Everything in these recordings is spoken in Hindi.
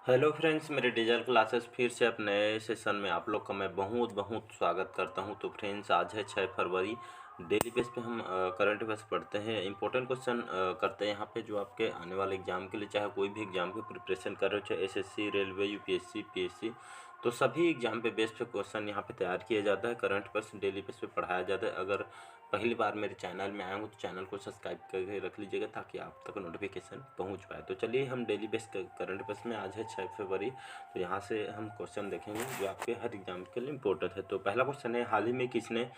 हेलो फ्रेंड्स, मेरे डिजिटल क्लासेस फिर से अब नए सेशन में आप लोग का मैं बहुत बहुत स्वागत करता हूं। तो फ्रेंड्स, आज है 6 फरवरी। डेली बेस पे हम करंट अफेयर्स पढ़ते हैं, इंपॉर्टेंट क्वेश्चन करते हैं यहाँ पे, जो आपके आने वाले एग्जाम के लिए, चाहे कोई भी एग्जाम की प्रिपरेशन कर रहे हो, चाहे एसएससी, रेलवे, यूपीएससी, पीएससी, तो सभी एग्जाम पे बेस पे क्वेश्चन यहाँ पे तैयार किया जाता है। करंट अफेयर्स डेली बेस पे पढ़ाया जाता है। अगर पहली बार मेरे चैनल में आए हो तो चैनल को सब्सक्राइब करके रख लीजिएगा ताकि आप तक नोटिफिकेशन पहुंच पाए। तो चलिए हम डेली बेस करंट अफेयर्स में, आज है 6 फरवरी, तो यहाँ से हम क्वेश्चन देखेंगे जो आपके हर एग्जाम के लिए इम्पोर्टेंट है। तो पहला क्वेश्चन है, हाल ही में किसने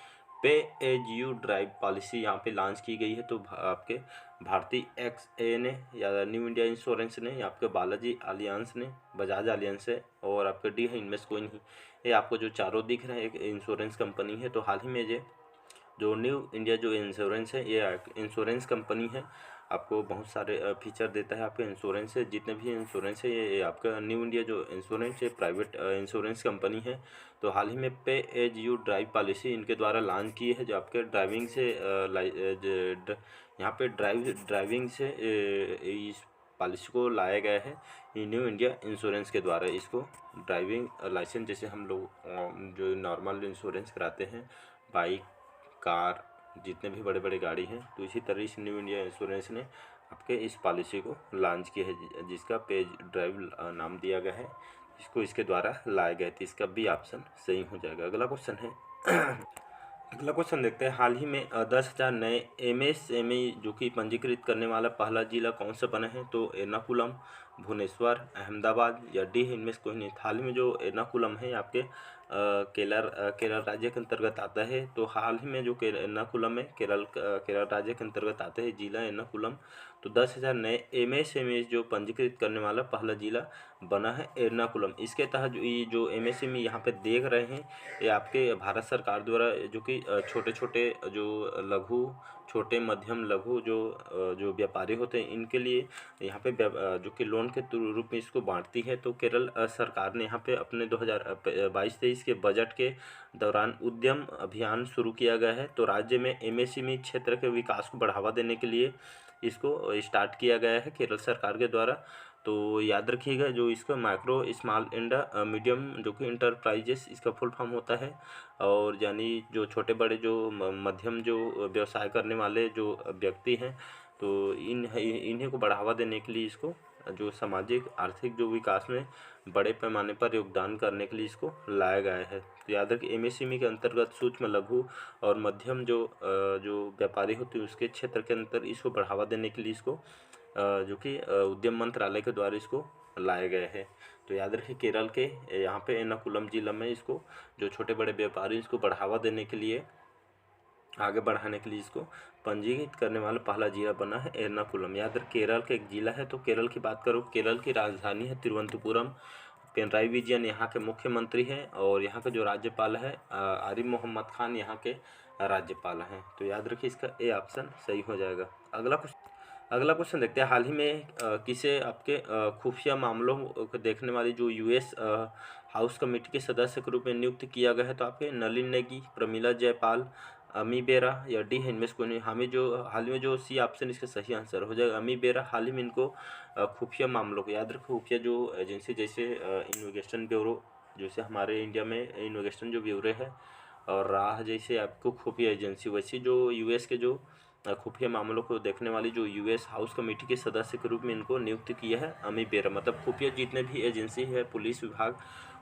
पे एज यू ड्राइव पॉलिसी यहाँ पे लॉन्च की गई है? तो आपके भारतीय एक्सए ने, या न्यू इंडिया इंश्योरेंस ने, या आपके बालाजी अलियांस ने, बजाज अलियांस है, और आपके डी है, इनमें से कोई नहीं। ये आपको जो चारों दिख रहे हैं एक इंश्योरेंस कंपनी है। तो हाल ही में जो न्यू इंडिया जो इंश्योरेंस है, ये इंश्योरेंस कंपनी है, आपको बहुत सारे फीचर देता है। आपके इंश्योरेंस है, जितने भी इंश्योरेंस है, ये आपका न्यू इंडिया जो इंश्योरेंस है प्राइवेट इंश्योरेंस कंपनी है। तो हाल ही में पे एज यू ड्राइव पॉलिसी इनके द्वारा लॉन्च की है, जो आपके ड्राइविंग से यहाँ पे ड्राइविंग से इस पॉलिसी को लाया गया है। ये न्यू इंडिया इंश्योरेंस के द्वारा इसको ड्राइविंग लाइसेंस, जैसे हम लोग जो नॉर्मल इंश्योरेंस कराते हैं, बाइक, कार, जितने भी बड़े बड़े गाड़ी हैं, तो इसी तरह से न्यू इंडिया इंश्योरेंस ने आपके इस पॉलिसी को लॉन्च किया है, जिसका पेज ड्राइव नाम दिया गया है। इसको इसके द्वारा लाया गया, तो इसका बी ऑप्शन सही हो जाएगा। अगला क्वेश्चन है अगला क्वेश्चन देखते हैं, हाल ही में 10,000 नए एमएसएमई जो कि पंजीकृत करने वाला पहला जिला कौन सा बना है? तो एर्नाकुलम, भुवनेश्वर, अहमदाबाद, या डी है, इनमें से कोई नहीं। हाल ही में जो एर्नाकुलम है आपके केरल राज्य के अंतर्गत आता है। तो हाल ही में जो एर्नाकुलम है, केरल राज्य के अंतर्गत आता है जिला एर्नाकुलम। तो 10,000 नए एमएसएमई जो पंजीकृत करने वाला पहला जिला बना है एर्नाकुलम। इसके तहत जो एमएसएमई यहाँ पे देख रहे हैं, ये आपके भारत सरकार द्वारा, जो कि छोटे छोटे जो लघु, छोटे मध्यम लघु जो व्यापारी होते हैं, इनके लिए यहाँ पे जो कि लोन के रूप में इसको बांटती है। तो केरल सरकार ने यहाँ पे अपने 2022-23 के बजट के दौरान उद्यम अभियान शुरू किया गया है। तो राज्य में एमएसएमई क्षेत्र के विकास को बढ़ावा देने के लिए इसको स्टार्ट किया गया है केरल सरकार के द्वारा। तो याद रखिएगा, जो इसका माइक्रो स्मॉल एंड मीडियम जो कि इंटरप्राइजेस इसका फुल फॉर्म होता है, और यानी जो छोटे बड़े जो मध्यम जो व्यवसाय करने वाले जो व्यक्ति हैं, तो इन्हें को बढ़ावा देने के लिए इसको जो सामाजिक आर्थिक जो विकास में बड़े पैमाने पर योगदान करने के लिए इसको लाया गया है। तो याद रखिए, एमएसएमई के अंतर्गत सूक्ष्म लघु और मध्यम जो व्यापारी होते हैं उसके क्षेत्र के अंदर इसको बढ़ावा देने के लिए इसको जो कि उद्यम मंत्रालय के द्वारा इसको लाए गए हैं। तो याद रखिए, केरल के यहाँ पे एर्नाकुलम जिला में इसको जो छोटे बड़े व्यापारी इसको बढ़ावा देने के लिए, आगे बढ़ाने के लिए इसको पंजीकृत करने वाला पहला जिला बना है एर्नाकुलम। याद रखिए, केरल का एक जिला है। तो केरल की बात करो, केरल की राजधानी है तिरुवनंतपुरम। पिनराई विजयन यहाँ के मुख्यमंत्री हैं, और यहाँ के जो राज्यपाल है आरिफ मोहम्मद खान यहाँ के राज्यपाल हैं। तो याद रखिए, इसका ए ऑप्शन सही हो जाएगा। अगला क्वेश्चन देखते हैं, हाल ही में किसे आपके खुफिया मामलों को देखने वाली जो यूएस हाउस कमेटी के सदस्य के रूप में नियुक्त किया गया है? तो आपके नलिन नेगी, प्रमिला जयपाल, अमी बेरा, या डी है, इनमें से कोई नहीं। हाल ही में जो सी ऑप्शन इसका सही आंसर हो जाएगा अमी बेरा। हाल ही में इनको खुफिया मामलों को, याद रखो, खुफिया जो एजेंसी, जैसे इन्वेस्टिगेशन ब्यूरो, जैसे हमारे इंडिया में इन्वेस्टिगेशन जो ब्यूरो है, और राह जैसे आपको खुफिया एजेंसी, वैसी जो यूएस के जो खुफिया मामलों को देखने वाली जो यूएस हाउस कमेटी के सदस्य के रूप में इनको नियुक्त किया है अमी बेरा। मतलब खुफिया जितने भी एजेंसी है, पुलिस विभाग,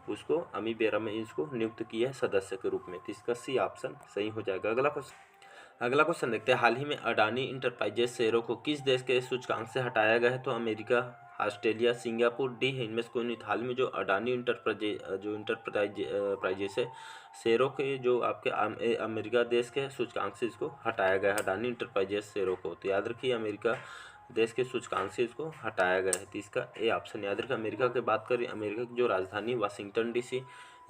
उसको अमी बेरा में इसको नियुक्त किया है सदस्य के रूप में। तो इसका सी ऑप्शन सही हो जाएगा। अगला क्वेश्चन देखते हैं, हाल ही में अडानी इंटरप्राइजेस शेयरों को किस देश के सूचकांक से हटाया गया है? तो अमेरिका, ऑस्ट्रेलिया, सिंगापुर, डी है, इनमें से कोई नहीं। हाल में जो अडानी इंटरप्राइजेस है, शेयरों के जो आपके अमेरिका देश के सूचकांक से इसको हटाया गया है, अडानी इंटरप्राइजेस शेयरों को। तो याद रखिए, अमेरिका देश के सूचकांक से इसको हटाया गया है। तो इसका ए ऑप्शन याद रखिए। अमेरिका की बात करें, अमेरिका की जो राजधानी वाशिंगटन डीसी,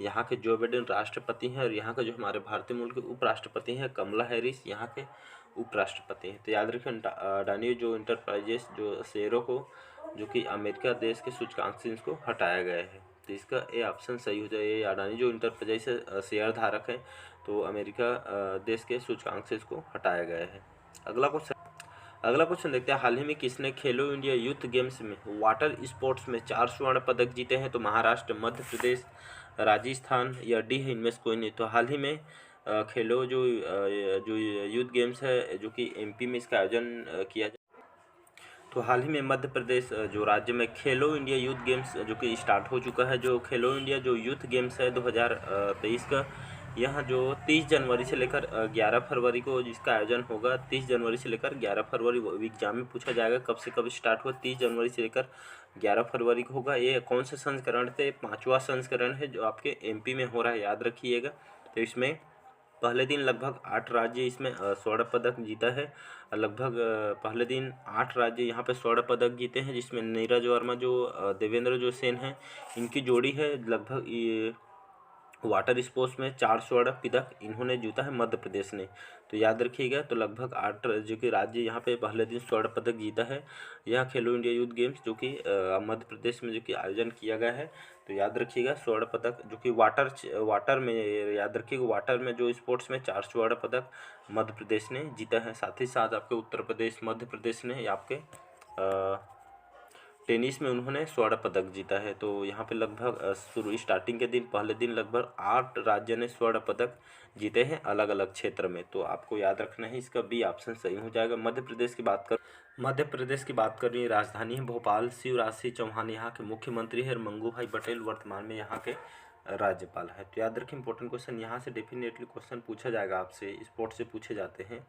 यहाँ के जो बाइडेन राष्ट्रपति हैं, और यहाँ के जो हमारे भारतीय मूल के उपराष्ट्रपति हैं कमला हैरिस, यहाँ के उपराष्ट्रपति हैं। तो याद रखें, अडानी जो इंटरप्राइजेस जो शेयरों को जो कि अमेरिका देश के सूचकांक से इसको हटाया गया है। तो इसका ए ऑप्शन सही हो जाए। अडानी जो इंटरप्राइजेस शेयर धारक हैं, तो अमेरिका देश के सूचकांक से इसको हटाया गया है। अगला अगला क्वेश्चन देखते हैं, हाल ही में किसने खेलो इंडिया यूथ गेम्स में वाटर स्पोर्ट्स में 4 स्वर्ण पदक जीते हैं? तो महाराष्ट्र, मध्य प्रदेश, राजस्थान या डी है, इनमें से कोई नहीं। तो हाल ही में खेलो जो यूथ गेम्स है जो कि एमपी में इसका आयोजन किया। तो हाल ही में मध्य प्रदेश जो राज्य में खेलो इंडिया यूथ गेम्स जो कि स्टार्ट हो चुका है। जो खेलो इंडिया जो यूथ गेम्स है 2023 का, यहाँ जो 30 जनवरी से लेकर 11 फरवरी को जिसका आयोजन होगा। 30 जनवरी से लेकर 11 फरवरी एग्जाम में पूछा जाएगा कब से कब स्टार्ट हुआ। 30 जनवरी से लेकर 11 फरवरी को होगा। ये कौन से संस्करण थे? 5वां संस्करण है जो आपके एमपी में हो रहा है, याद रखिएगा। तो इसमें पहले दिन लगभग 8 राज्य इसमें स्वर्ण पदक जीता है। लगभग पहले दिन 8 राज्य यहाँ पे स्वर्ण पदक जीते हैं, जिसमें नीरज वर्मा जो देवेंद्र जो सेन हैं, इनकी जोड़ी है। लगभग ये वाटर स्पोर्ट्स में 4 स्वर्ण पदक इन्होंने जीता है मध्य प्रदेश ने। तो याद रखिएगा। तो लगभग 8 जो कि राज्य यहाँ पे पहले दिन स्वर्ण पदक जीता है। यह खेलो इंडिया यूथ गेम्स जो कि मध्य प्रदेश में जो कि आयोजन किया गया है। तो याद रखिएगा स्वर्ण पदक जो कि वाटर में, याद रखिएगा वाटर में जो स्पोर्ट्स में 4 स्वर्ण पदक मध्य प्रदेश ने जीता है। साथ ही साथ आपके उत्तर प्रदेश, मध्य प्रदेश ने आपके टेनिस में उन्होंने स्वर्ण पदक जीता है। तो यहाँ पे लगभग शुरू स्टार्टिंग के दिन पहले दिन लगभग 8 राज्य ने स्वर्ण पदक जीते हैं अलग अलग क्षेत्र में। तो आपको याद रखना है, इसका बी ऑप्शन सही हो जाएगा। मध्य प्रदेश की बात कर रही है, राजधानी है भोपाल। शिवराज सिंह चौहान यहाँ के मुख्यमंत्री है। मंगू भाई पटेल वर्तमान में यहाँ के राज्यपाल है। तो याद रखें, इंपॉर्टेंट क्वेश्चन यहाँ से डेफिनेटली क्वेश्चन पूछा जाएगा, आपसे स्पोर्ट्स से पूछे जाते हैं।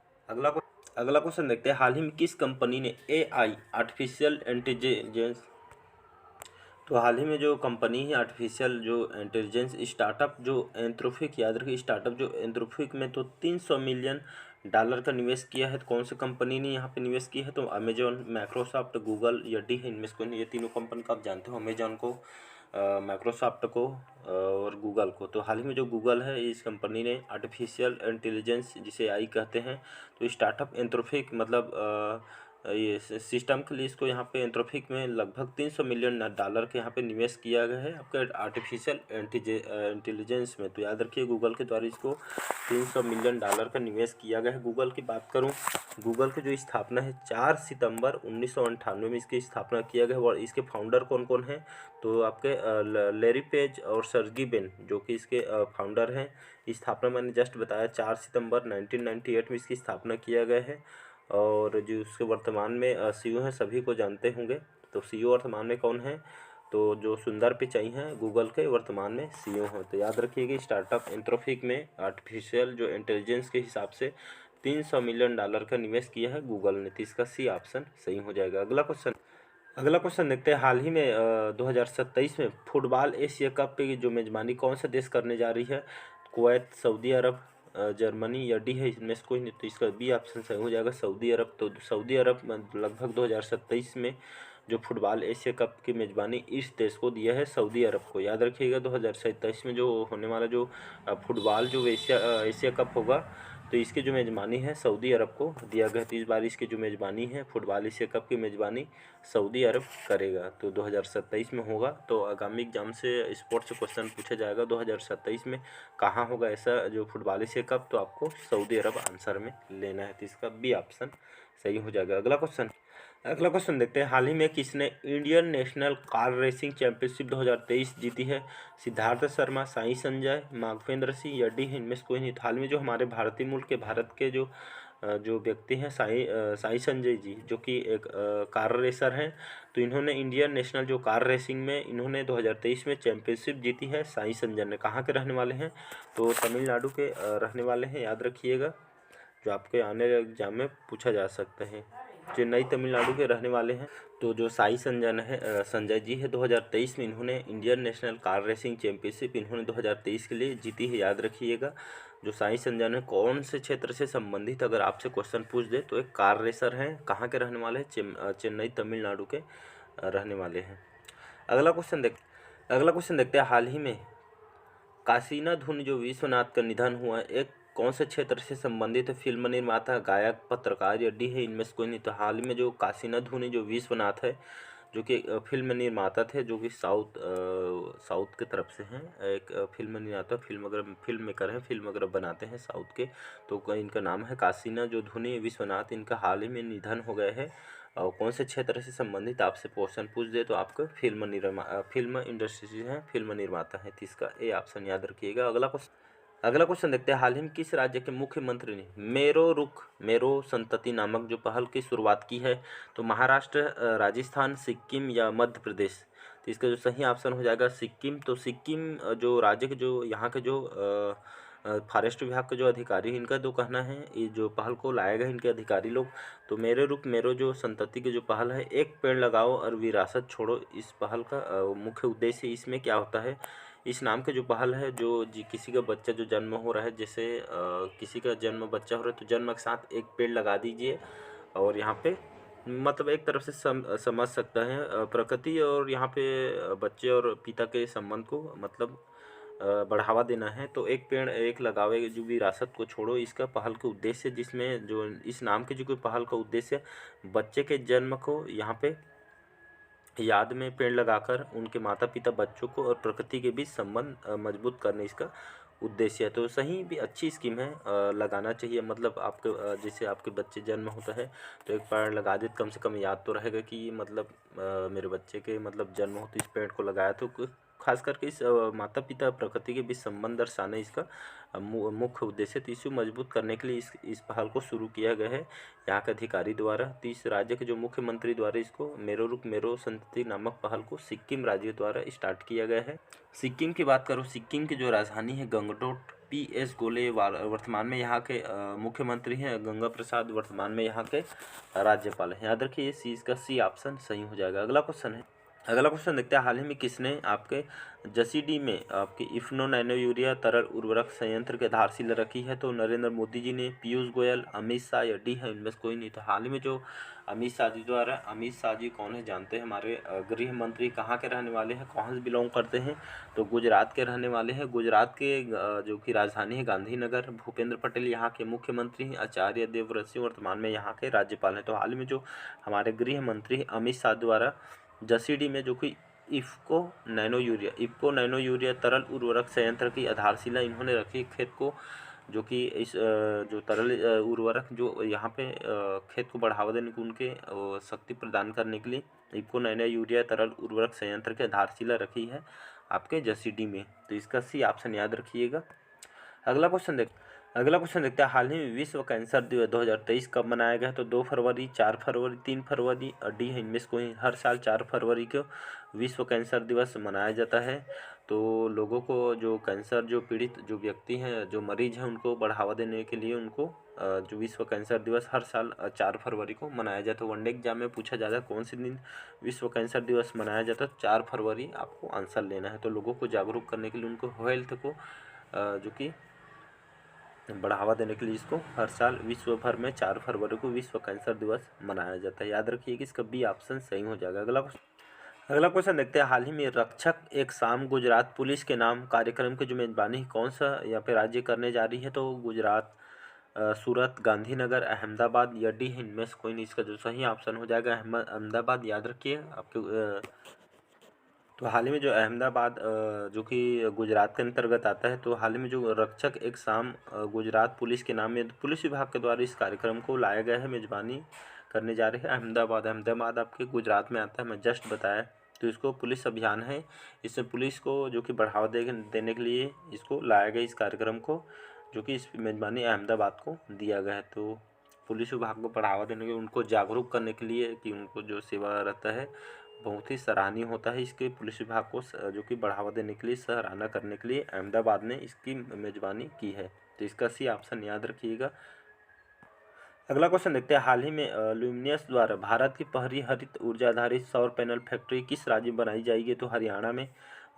अगला क्वेश्चन देखते हैं, हाल ही में किस कंपनी ने AI आर्टिफिशियल इंटेलिजेंस, तो हाल ही में जो कंपनी है आर्टिफिशियल जो इंटेलिजेंस स्टार्टअप जो एंथ्रोपिक, याद रखिए स्टार्टअप जो एंथ्रोपिक में तो $300 मिलियन का निवेश किया है। तो कौन सी कंपनी ने यहाँ पे निवेश किया है? तो अमेजॉन, माइक्रोसॉफ्ट, गूगल या डी है, इनमें से कोई नहीं। ये तीनों कंपनी को आप जानते हो, अमेजॉन को, माइक्रोसॉफ्ट को और गूगल को। तो हाल ही में जो गूगल है, इस कंपनी ने आर्टिफिशियल इंटेलिजेंस जिसे AI कहते हैं, तो स्टार्टअप एंथ्रोपिक मतलब ये सिस्टम के लिए इसको यहाँ पे एंथ्रोपिक में लगभग $300 मिलियन के यहाँ पे निवेश किया गया है आपके आर्टिफिशियल इंटेलिजेंस में। तो याद रखिए गूगल के द्वारा इसको $300 मिलियन का निवेश किया गया है। गूगल की बात करूँ, गूगल की जो स्थापना है 4 सितंबर 1998 में इसकी स्थापना किया गया है। और इसके फाउंडर कौन कौन हैं? तो आपके लैरी पेज और सर्गी ब्रिन जो कि इसके फाउंडर हैं। स्थापना मैंने जस्ट बताया 4 सितंबर 1998 में इसकी स्थापना किया गया है। और जो उसके वर्तमान में CEO हैं, सभी को जानते होंगे। तो CEO वर्तमान में कौन है? तो जो सुंदर पिचाई हैं गूगल के वर्तमान में CEO हैं। तो याद रखिएगा स्टार्टअप एंथ्रोपिक में आर्टिफिशियल जो इंटेलिजेंस के हिसाब से $300 मिलियन का निवेश किया है गूगल ने। तो इसका सी ऑप्शन सही हो जाएगा। अगला क्वेश्चन देखते हैं, हाल ही में 2027 में फुटबॉल एशिया कप की जो मेजबानी कौन सा देश करने जा रही है? कुवैत, सऊदी अरब, जर्मनी या डी है, इसमें से कोई नहीं। तो इसका बी ऑप्शन सही हो जाएगा, सऊदी अरब। तो सऊदी अरब लगभग 2027 में जो फुटबॉल एशिया कप की मेजबानी इस देश को दिया है, सऊदी अरब को। याद रखिएगा 2027 में जो होने वाला जो फुटबॉल जो एशिया कप होगा, तो इसकी जो मेज़बानी है सऊदी अरब को दिया गया। तो इस बार इसकी जो मेज़बानी है फुटबॉल एशिया कप की मेज़बानी सऊदी अरब करेगा। तो 2027 में होगा। तो आगामी एग्जाम से स्पोर्ट्स से क्वेश्चन पूछा जाएगा 2027 में कहाँ होगा ऐसा जो फुटबॉल एशिया कप, तो आपको सऊदी अरब आंसर में लेना है। तो इसका बी ऑप्शन सही हो जाएगा। अगला क्वेश्चन देखते हैं, हाल ही में किसने Indian national car racing championship 2023 जीती है? सिद्धार्थ शर्मा, साई संजय, माघवेंद्र सिंह या डी, इनमें से कोई नहीं। हाल में जो हमारे भारतीय मूल के भारत के जो व्यक्ति हैं साई संजय जी, जो कि एक कार रेसर हैं। तो इन्होंने इंडियन नेशनल जो कार रेसिंग में इन्होंने 2023 में चैंपियनशिप जीती है। साई संजय ने कहाँ के रहने वाले हैं? तो तमिलनाडु के रहने वाले हैं, याद रखिएगा, जो आपके आने वाले एग्जाम में पूछा जा सकता है। चेन्नई तमिलनाडु के रहने वाले हैं। तो जो साई संजय जी है 2023 में इन्होंने Indian national car racing championship इन्होंने 2023 के लिए जीती है, याद रखिएगा। जो साई संजय ने कौन से क्षेत्र से संबंधित अगर आपसे क्वेश्चन पूछ दे तो एक कार रेसर हैं। कहाँ के रहने वाले हैं? चेन्नई तमिलनाडु के रहने वाले हैं। अगला क्वेश्चन देखते हैं, हाल ही में काशीनाथ धुनी जो विश्वनाथ का निधन हुआ है, एक कौन से क्षेत्र से संबंधित है? फिल्म निर्माता, गायक, पत्रकार या डी है, इनमें से कोई नहीं। तो हाल में जो काशीनाथ धुनी जो विश्वनाथ है जो कि फिल्म निर्माता थे, जो कि साउथ की तरफ से हैं। एक फिल्म निर्माता, फिल्म मेकर हैं, फिल्म वगैरह बनाते हैं साउथ के। तो इनका नाम है काशीनाथ जो धुनी विश्वनाथ। इनका हाल ही में निधन हो गए हैं। और कौन से क्षेत्र से संबंधित आपसे क्वेश्चन पूछ दे तो आपको फिल्म इंडस्ट्री से हैं, फिल्म निर्माता हैं, तो इसका ए ऑप्शन याद रखिएगा। अगला क्वेश्चन देखते हैं। हाल ही में किस राज्य के मुख्यमंत्री ने मेरो रुख मेरो संतति नामक जो पहल की शुरुआत की है? तो महाराष्ट्र, राजस्थान, सिक्किम या मध्य प्रदेश? तो इसका जो सही ऑप्शन हो जाएगा सिक्किम। तो सिक्किम जो राज्य के जो यहाँ के जो फॉरेस्ट विभाग के जो अधिकारी हैं, इनका जो कहना है, ये जो पहल को लाया गया इनके अधिकारी लोग, तो मेरे रुख मेरो जो संतति की जो पहल है, एक पेड़ लगाओ और विरासत छोड़ो, इस पहल का मुख्य उद्देश्य इसमें क्या होता है? इस नाम के जो पहल है, जो किसी का बच्चा जो जन्म हो रहा है, जैसे किसी का जन्म बच्चा हो रहा है, तो जन्म के साथ एक पेड़ लगा दीजिए। और यहाँ पे मतलब एक तरफ से समझ सकता है प्रकृति और यहाँ पे बच्चे और पिता के संबंध को मतलब बढ़ावा देना है। तो एक पेड़ एक लगावे जो विरासत को छोड़ो, इसका पहल के उद्देश्य, जिसमें जो इस नाम के जो कोई पहल का उद्देश्य बच्चे के जन्म को यहाँ पे याद में पेड़ लगाकर उनके माता पिता बच्चों को और प्रकृति के बीच संबंध मजबूत करने इसका उद्देश्य है। तो सही भी अच्छी स्कीम है, लगाना चाहिए। मतलब आपके जैसे आपके बच्चे जन्म होता है तो एक पेड़ लगा दे, कम से कम याद तो रहेगा कि मतलब मेरे बच्चे के मतलब जन्म हो तो इस पेड़ को लगाया। तो खास करके इस माता पिता प्रकृति के बीच संबंध दर्शाना इसका मुख्य उद्देश्य। तो इसे मजबूत करने के लिए इस पहल को शुरू किया गया है यहाँ के अधिकारी द्वारा। तो इस राज्य के जो मुख्यमंत्री द्वारा इसको मेरो रुख मेरो संतति नामक पहल को सिक्किम राज्य द्वारा स्टार्ट किया गया है। सिक्किम की बात करो, सिक्किम की जो राजधानी है गंगटोक। PS गोले वर्तमान में यहाँ के मुख्यमंत्री हैं। गंगा प्रसाद वर्तमान में यहाँ के राज्यपाल हैं। याद रखिए इसका सी ऑप्शन सही हो जाएगा। अगला क्वेश्चन देखते हैं। हाल ही में किसने आपके जसीडी में आपके इफ्नो नैनो यूरिया तरल उर्वरक संयंत्र की आधारशिला रखी है? तो नरेंद्र मोदी जी ने, पीयूष गोयल, अमित शाह या डी है इनमें से कोई नहीं? तो हाल ही में जो अमित शाह जी कौन है जानते हैं? हमारे गृह मंत्री। कहाँ के रहने वाले हैं, कहाँ से बिलोंग करते हैं? तो गुजरात के रहने वाले हैं। गुजरात के जो कि राजधानी है गांधीनगर। भूपेंद्र पटेल यहाँ के मुख्यमंत्री हैं। आचार्य देवव्रत सिंह वर्तमान में यहाँ के राज्यपाल हैं। तो हाल ही में जो हमारे गृह मंत्री अमित शाह द्वारा जसीडी में जो कि इफ्को नैनो यूरिया तरल उर्वरक संयंत्र की आधारशिला इन्होंने रखी। खेत को जो कि इस जो तरल उर्वरक जो यहाँ पे खेत को बढ़ावा देने को उनके शक्ति प्रदान करने के लिए इफ्को नैनो यूरिया तरल उर्वरक संयंत्र की आधारशिला रखी है आपके जसीडी में। तो इसका सी ऑप्शन याद रखिएगा। अगला क्वेश्चन देखते हैं। हाल ही में विश्व कैंसर दिवस 2023 कब मनाया गया है? तो 2 फरवरी, 4 फरवरी, 3 फरवरी और डी है इनमें से कोई? हर साल 4 फरवरी को विश्व कैंसर दिवस मनाया जाता है। तो लोगों को जो कैंसर जो पीड़ित जो व्यक्ति हैं, जो मरीज हैं, उनको बढ़ावा देने के लिए उनको जो विश्व कैंसर दिवस हर साल 4 फरवरी को मनाया जाता है। वनडे एग्जाम में पूछा जाता है कौन से दिन विश्व कैंसर दिवस मनाया जाता है? 4 फरवरी आपको आंसर लेना है। तो लोगों को जागरूक करने के लिए, उनको हेल्थ को जो कि बढ़ावा देने के लिए इसको हर साल विश्व भर में 4 फरवरी को विश्व कैंसर दिवस मनाया जाता है। याद रखिए कि इसका बी ऑप्शन सही हो जाएगा। अगला क्वेश्चन देखते हैं। हाल ही में रक्षक एक शाम गुजरात पुलिस के नाम कार्यक्रम की जो मेजबानी कौन सा यहाँ पे राज्य करने जा रही है? तो गुजरात, सूरत, गांधीनगर, अहमदाबाद या डी है इनमें से कोई नहीं? इसका जो सही ऑप्शन हो जाएगा अहमदाबाद। याद रखिए आपके तो हाल ही में जो अहमदाबाद जो कि गुजरात के अंतर्गत आता है, तो हाल ही में जो रक्षक एक शाम गुजरात पुलिस के नाम में पुलिस विभाग के द्वारा इस कार्यक्रम को लाया गया है, मेजबानी करने जा रहे हैं अहमदाबाद आपके गुजरात में आता है, मैं जस्ट बताया। तो इसको पुलिस अभियान है, इसमें पुलिस को जो कि बढ़ावा देने के लिए इसको लाया गया, इस कार्यक्रम को, जो कि इस मेजबानी अहमदाबाद को दिया गया है। तो पुलिस विभाग को बढ़ावा देने के, उनको जागरूक करने के लिए कि उनको जो सेवा रहता है बहुत ही सराहनीय होता है। इसके पुलिस विभाग को जो कि बढ़ावा देने के लिए, सराहना करने के लिए अहमदाबाद ने इसकी मेजबानी की है। तो इसका सी ऑप्शन याद रखिएगा। अगला क्वेश्चन देखते हैं। हाल ही में ल्यूमिनस द्वारा भारत की पहली हरित ऊर्जा आधारित सौर पैनल फैक्ट्री किस राज्य में बनाई जाएगी? तो हरियाणा में,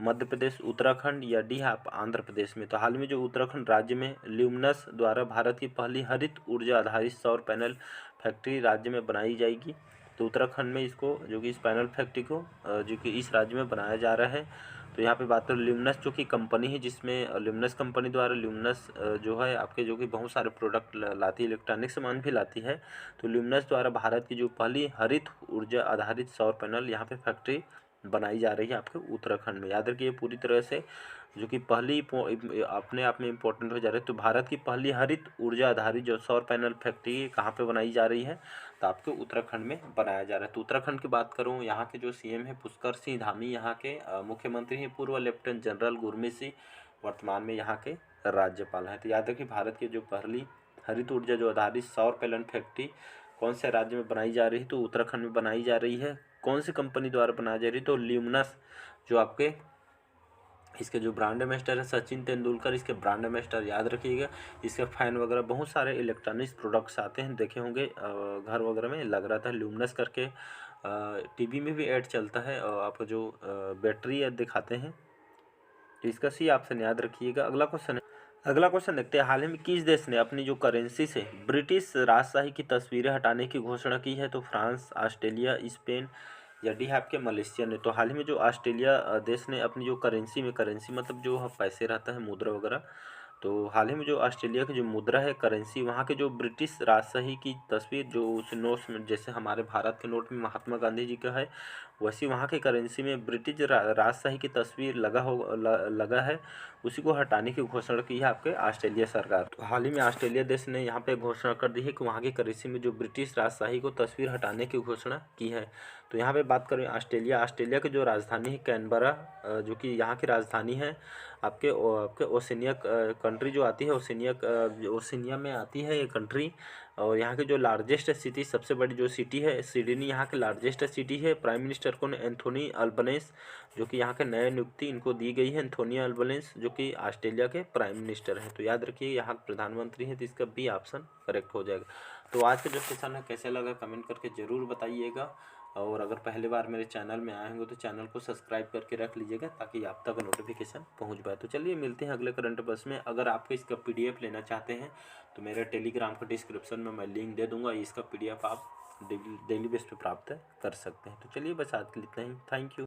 मध्य प्रदेश, उत्तराखंड या डी आंध्र प्रदेश में? तो हाल में जो उत्तराखंड राज्य में ल्यूमिनस द्वारा भारत की पहली हरित ऊर्जा आधारित सौर पैनल फैक्ट्री राज्य में बनाई जाएगी। तो उत्तराखंड में इसको जो कि स्पाइनल फैक्ट्री को जो कि इस राज्य में बनाया जा रहा है। तो यहाँ पे बात करें ल्यूमिनस जो कि कंपनी है, जिसमें ल्यूमिनस कंपनी द्वारा ल्यूमिनस जो है आपके जो कि बहुत सारे प्रोडक्ट लाती है, इलेक्ट्रॉनिक सामान भी लाती है। तो ल्यूमिनस द्वारा भारत की जो पहली हरित ऊर्जा आधारित सौर पैनल यहाँ पे फैक्ट्री बनाई जा रही है आपके उत्तराखंड में। याद रखिए पूरी तरह से जो कि पहली अपने आप में इम्पोर्टेंट हो जा रही है। तो भारत की पहली हरित ऊर्जा आधारित जो सौर पैनल फैक्ट्री कहाँ पे बनाई जा रही है, तो आपके उत्तराखंड में बनाया जा रहा है। तो उत्तराखंड की बात करूँ, यहाँ के जो सीएम है पुष्कर सिंह धामी, यहाँ के मुख्यमंत्री हैं पूर्व लेफ्टिनेंट जनरल गुरमीत सिंह, वर्तमान में यहाँ के राज्यपाल हैं। तो याद रखिए भारत की जो पहली हरित ऊर्जा जो आधारित सौर पैनल फैक्ट्री कौन से राज्य में बनाई जा रही है, तो उत्तराखंड में बनाई जा रही है। कौन सी कंपनी द्वारा बनाई जा रही है, तो ल्यूमिनस जो आपके इसके जो ब्रांड एम्बेसडर है सचिन तेंदुलकर, इसके ब्रांड एम्बेसडर याद रखिएगा। इसके फैन वगैरह बहुत सारे इलेक्ट्रॉनिक्स प्रोडक्ट्स आते हैं, देखे होंगे घर वगैरह में लग रहा था ल्यूमिनस करके, टीवी में भी ऐड चलता है और आपको जो बैटरी दिखाते हैं। तो इसका सी ऑप्शन याद रखिएगा। अगला क्वेश्चन देखते हैं, हाल ही में किस देश ने अपनी जो करेंसी से ब्रिटिश राजशाही की तस्वीरें हटाने की घोषणा की है, तो फ्रांस, ऑस्ट्रेलिया, स्पेन या डी है आपके मलेशिया ने। तो हाल ही में जो ऑस्ट्रेलिया देश ने अपनी जो करेंसी मतलब जो पैसे रहता है मुद्रा वगैरह, तो हाल ही में जो ऑस्ट्रेलिया की जो मुद्रा है करेंसी, वहाँ के जो ब्रिटिश राजशाही की तस्वीर जो उस नोट्स में, जैसे हमारे भारत के नोट में महात्मा गांधी जी का है, वैसे वहाँ की करेंसी में ब्रिटिश राजशाही की तस्वीर लगा है, उसी को हटाने की घोषणा की है आपके ऑस्ट्रेलिया सरकार। तो हाल ही में ऑस्ट्रेलिया देश ने यहाँ पे घोषणा कर दी है कि वहाँ की करेंसी में जो ब्रिटिश राजशाही को तस्वीर हटाने की घोषणा की है। तो यहाँ पे बात करें ऑस्ट्रेलिया की जो राजधानी है कैनबरा, जो कि यहाँ की राजधानी है आपके ओशिनिया कंट्री जो आती है, ओशिनिया में आती है ये कंट्री। और यहाँ की जो लार्जेस्ट सिटी, सबसे बड़ी जो सिटी है सिडनी, यहाँ की लार्जेस्ट सिटी है। प्राइम मिनिस्टर को एंथोनी अल्बनेस जो कि यहाँ के नए नियुक्ति इनको दी गई है, एंथोनी अल्बनेस जो कि ऑस्ट्रेलिया के प्राइम मिनिस्टर हैं। तो याद रखिए यहाँ प्रधानमंत्री हैं, तो इसका बी ऑप्शन करेक्ट हो जाएगा। तो आज का जो सेशन है कैसे लगा कमेंट करके ज़रूर बताइएगा, और अगर पहली बार मेरे चैनल में आए होंगे तो चैनल को सब्सक्राइब करके रख लीजिएगा ताकि आप तक नोटिफिकेशन पहुंच पाए। तो चलिए मिलते हैं अगले करंट अफेयर्स में। अगर आप इसका पीडीएफ लेना चाहते हैं तो मेरे टेलीग्राम का डिस्क्रिप्शन में मैं लिंक दे दूंगा, इसका पीडीएफ आप डेली बेस पे प्राप्त कर सकते हैं। तो चलिए बस आज के लिए इतना ही, थैंक यू।